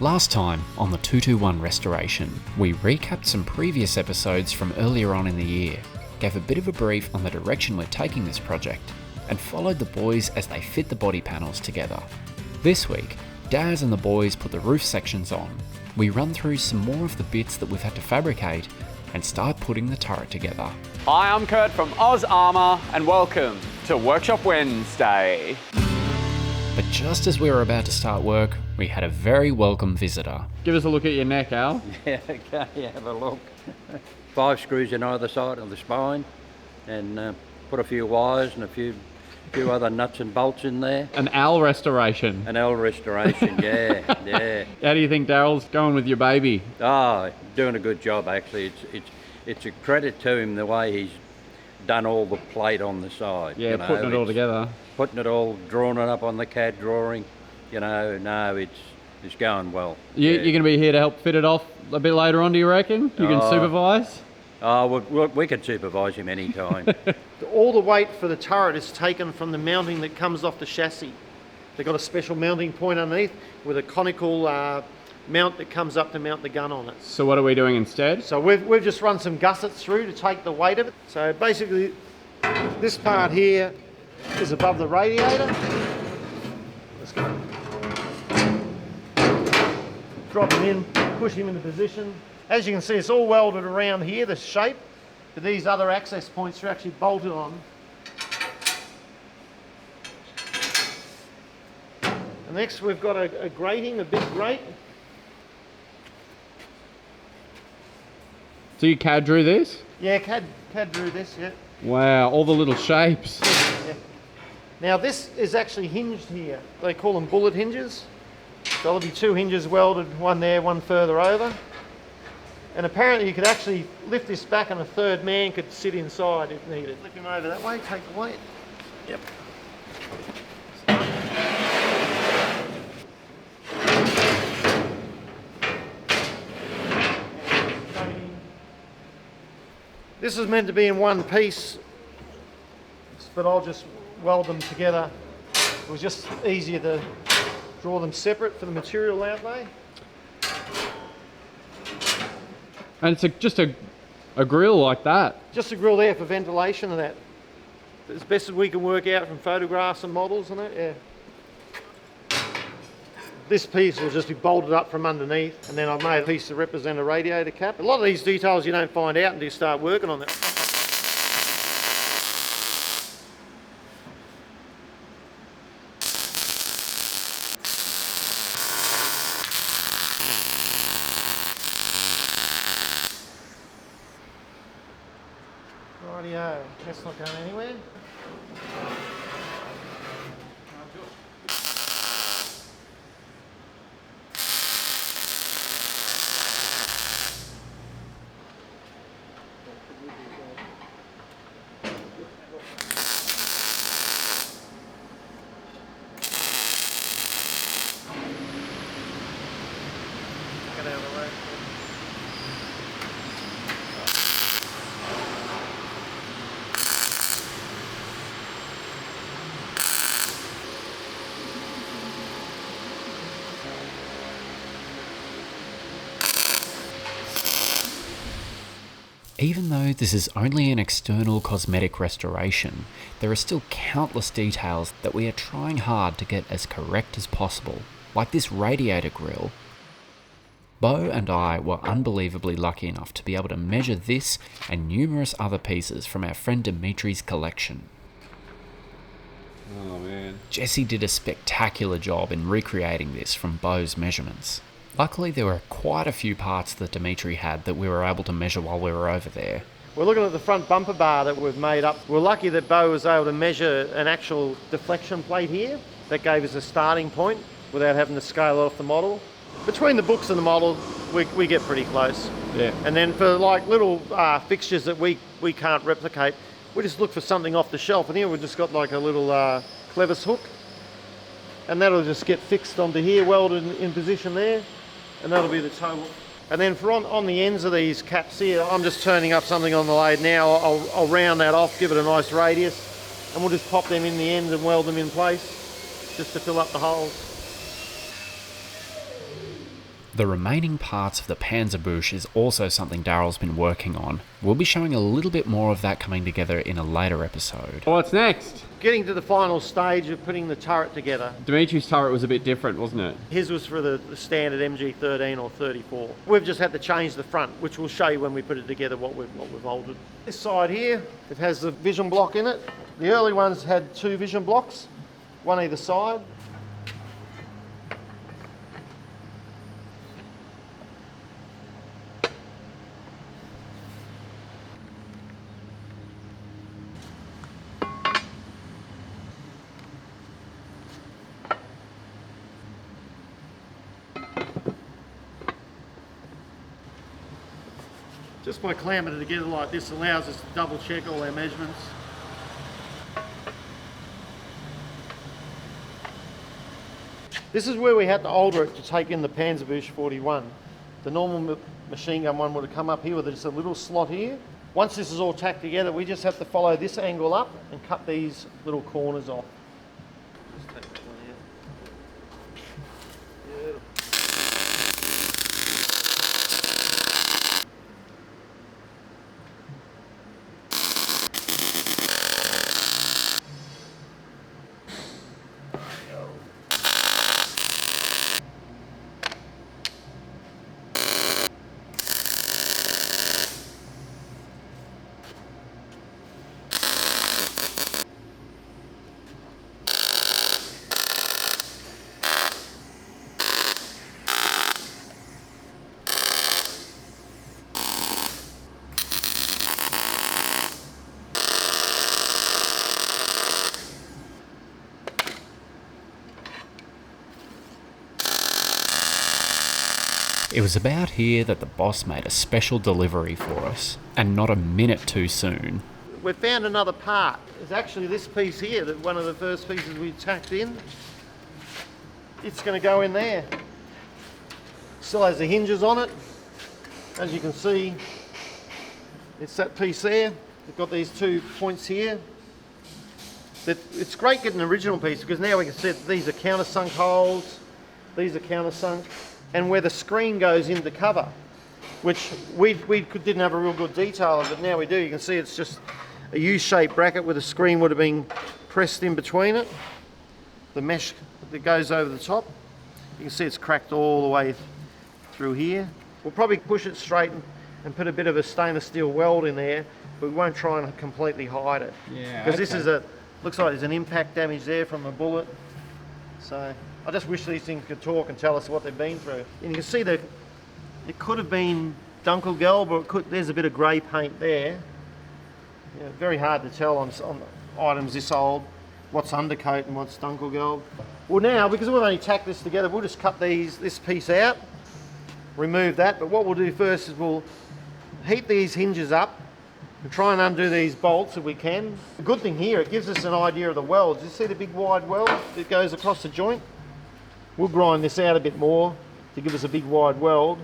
Last time on the 221 restoration, we recapped some previous episodes from earlier on in the year, gave a bit of a brief on the direction we're taking this project, and followed the boys as they fit the body panels together. This week, Daz and the boys put the roof sections on. We run through some more of the bits that we've had to fabricate and start putting the turret together. Hi, I'm Kurt from Oz Armour and welcome to Workshop Wednesday. But just as we were about to start work, we had a very welcome visitor. Give us a look at your neck, Al. Yeah, okay, have a look. 5 screws in either side of the spine and put a few wires and a few other nuts and bolts in there. An Al restoration. An L restoration, yeah, yeah. How do you think Daryl's going with your baby? Oh, doing a good job actually. It's a credit to him the way he's done all the plate on the side. Yeah, putting it all together. Putting it all, drawing it up on the CAD drawing. It's going well. You're going to be here to help fit it off a bit later on, do you reckon? You can supervise? Oh, we can supervise him anytime. All the weight for the turret is taken from the mounting that comes off the chassis. They've got a special mounting point underneath with a conical mount that comes up to mount the gun on it. So what are we doing instead? So we've just run some gussets through to take the weight of it. So basically, this part here is above the radiator. Let's go. Drop him in, push him into position. As you can see, it's all welded around here, the shape, but these other access points are actually bolted on. And next we've got a grating, a big grate. So you CAD drew this? Yeah, CAD drew this, yeah. Wow, all the little shapes. Yeah. Now this is actually hinged here. They call them bullet hinges. So there'll be 2 hinges welded, one there, one further over. And apparently you could actually lift this back and a third man could sit inside if needed. Flip him over that way, take the weight. Yep. This is meant to be in one piece, but I'll just weld them together. It was just easier to draw them separate for the material outlay. And it's just a grill like that. Just a grill there for ventilation and that. As best as we can work out from photographs and models and that, yeah. This piece will just be bolted up from underneath, and then I've made a piece to represent a radiator cap. A lot of these details you don't find out until you start working on it. Rightio, that's not going anywhere. Even though this is only an external cosmetic restoration, there are still countless details that we are trying hard to get as correct as possible, like this radiator grille. Bo and I were unbelievably lucky enough to be able to measure this and numerous other pieces from our friend Dimitri's collection. Oh man. Jesse did a spectacular job in recreating this from Bo's measurements. Luckily, there were quite a few parts that Dimitri had that we were able to measure while we were over there. We're looking at the front bumper bar that we've made up. We're lucky that Bo was able to measure an actual deflection plate here. That gave us a starting point without having to scale off the model. Between the books and the model, we get pretty close. Yeah. And then for like little fixtures that we can't replicate, we just look for something off the shelf. And here we've just got like a little clevis hook. And that'll just get fixed onto here, welded in position there. And that'll be the total. And then for on the ends of these caps here, I'm just turning up something on the lathe now. I'll round that off, give it a nice radius, and we'll just pop them in the ends and weld them in place, just to fill up the holes. The remaining parts of the Panzerbusch is also something Daryl's been working on. We'll be showing a little bit more of that coming together in a later episode. What's next? Getting to the final stage of putting the turret together. Dimitri's turret was a bit different, wasn't it? His was for the standard MG13 or 34. We've just had to change the front, which we'll show you when we put it together what we've altered. This side here, it has the vision block in it. The early ones had 2 vision blocks, one either side. Just by clamping it together like this allows us to double check all our measurements. This is where we had to alter it to take in the Panzerbusch 41. The normal machine gun one would have come up here with just a little slot here. Once this is all tacked together, we just have to follow this angle up and cut these little corners off. Just take that one out. Beautiful. It was about here that the boss made a special delivery for us, and not a minute too soon. We found another part. It's actually this piece here, that one of the first pieces we tacked in. It's going to go in there. Still has the hinges on it. As you can see, it's that piece there. We've got these 2 points here. It's great getting an original piece because now we can see these are countersunk holes, these are countersunk, and where the screen goes into cover, which we didn't have a real good detail of, but now we do. You can see it's just a U-shaped bracket where the screen would have been pressed in between it. The mesh that goes over the top. You can see it's cracked all the way through here. We'll probably push it straight and put a bit of a stainless steel weld in there, but we won't try and completely hide it. Yeah. Because this is looks like there's an impact damage there from a bullet. So I just wish these things could talk and tell us what they've been through. And you can see that it could have been Dunkelgelb, or there's a bit of grey paint there. Yeah, very hard to tell on items this old what's undercoat and what's Dunkelgelb. Well, now, because we've only tacked this together, we'll just cut this piece out, remove that. But what we'll do first is we'll heat these hinges up and try and undo these bolts if we can. The good thing here, it gives us an idea of the welds. You see the big wide weld that goes across the joint? We'll grind this out a bit more to give us a big wide weld.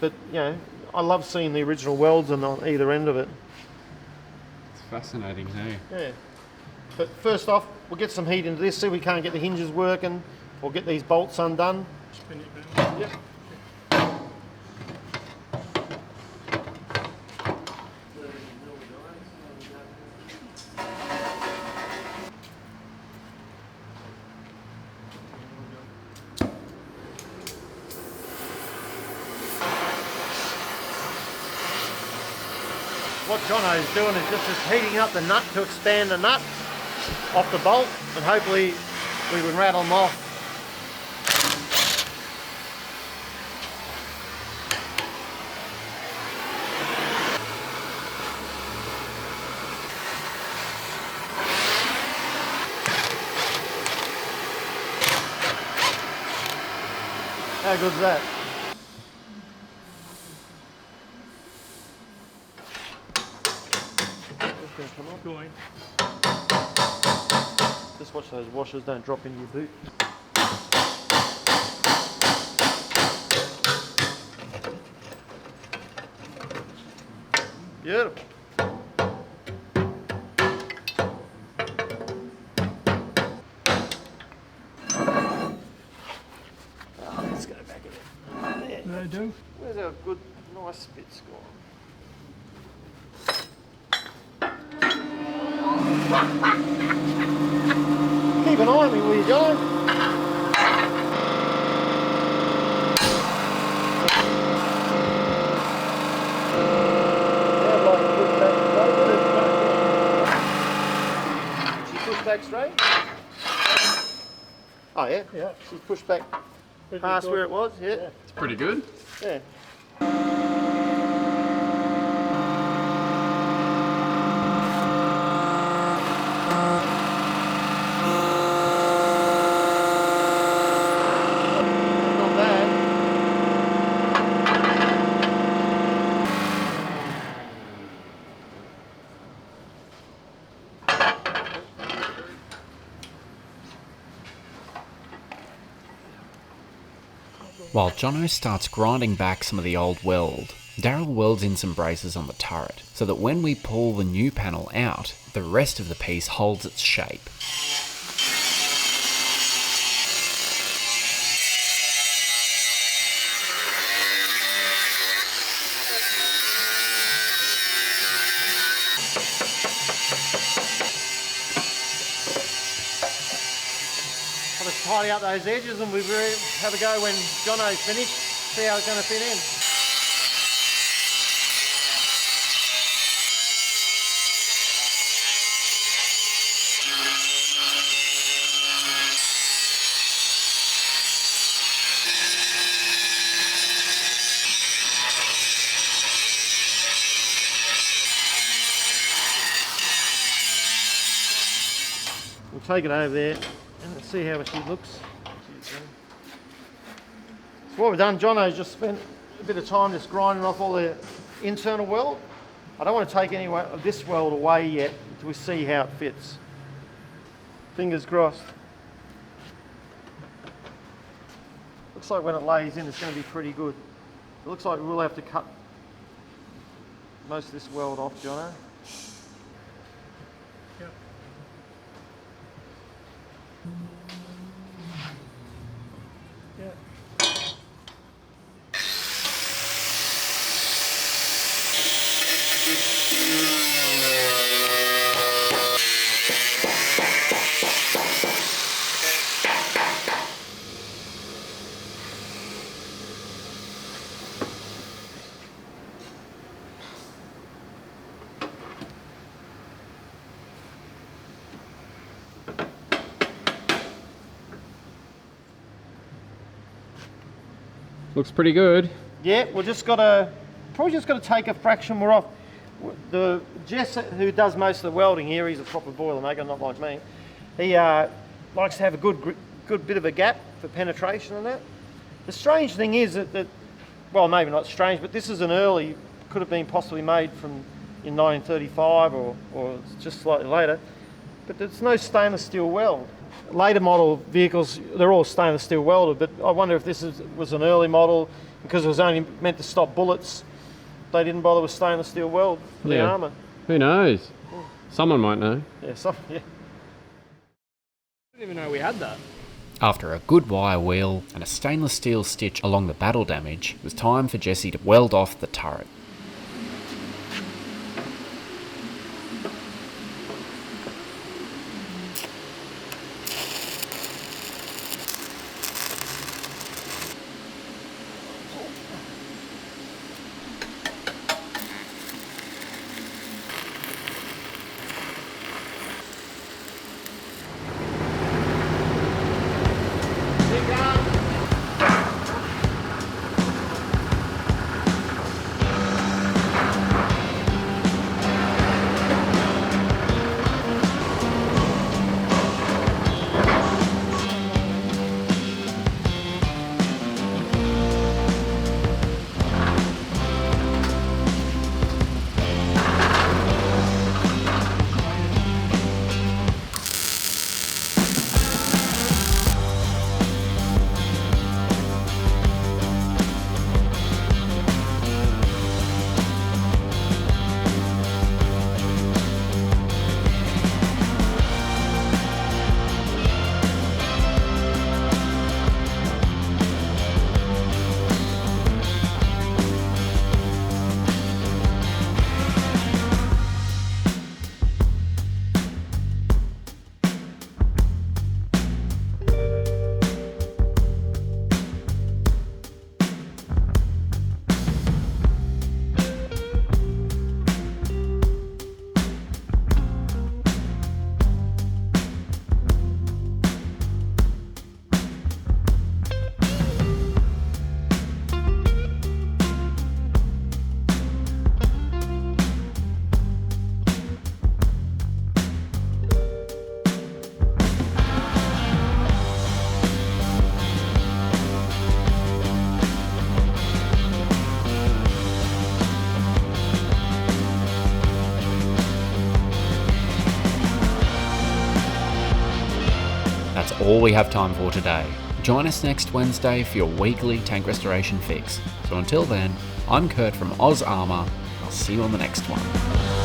But you know, I love seeing the original welds on either end of it. It's fascinating, hey? Yeah. But first off, we'll get some heat into this, see if we can't get the hinges working, or get these bolts undone. Spin it down. Yep. What Jono is doing is just heating up the nut to expand the nut off the bolt, and hopefully we can rattle them off. How good's that? Going. Just watch those washers don't drop into your boot. Beautiful. Let's go back in there. they do. Where's our good, nice spit score? Keep an eye on me, will you, Jono? Push back straight? Oh yeah? Yeah. She's pushed back past where it was, yeah. It's pretty good. Yeah. Not bad. While Jono starts grinding back some of the old weld, Daryl welds in some braces on the turret, so that when we pull the new panel out, the rest of the piece holds its shape. I'll just tidy up those edges and we'll have a go when Jono's finished, see how it's going to fit in. We'll take it over there and see how she looks. So what we've done, Jono's just spent a bit of time just grinding off all the internal weld. I don't want to take any of this weld away yet until we see how it fits. Fingers crossed. Looks like when it lays in it's going to be pretty good. It looks like we will have to cut most of this weld off, Jono. Looks pretty good. Yeah, we're probably just got to take a fraction more off. The Jess, who does most of the welding here, he's a proper boilermaker, not like me. He likes to have a good bit of a gap for penetration and that. The strange thing is that, well, maybe not strange, but this is an early, could have been possibly made in 1935 or just slightly later, but there's no stainless steel weld. Later model vehicles, they're all stainless steel welded, but I wonder if this was an early model because it was only meant to stop bullets. They didn't bother with stainless steel weld for the armour. Who knows? Someone might know. Yeah, yeah. I didn't even know we had that. After a good wire wheel and a stainless steel stitch along the battle damage, it was time for Jesse to weld off the turret. all we have time for today. Join us next Wednesday for your weekly tank restoration fix. So until then, I'm Kurt from Armour. I'll see you on the next one.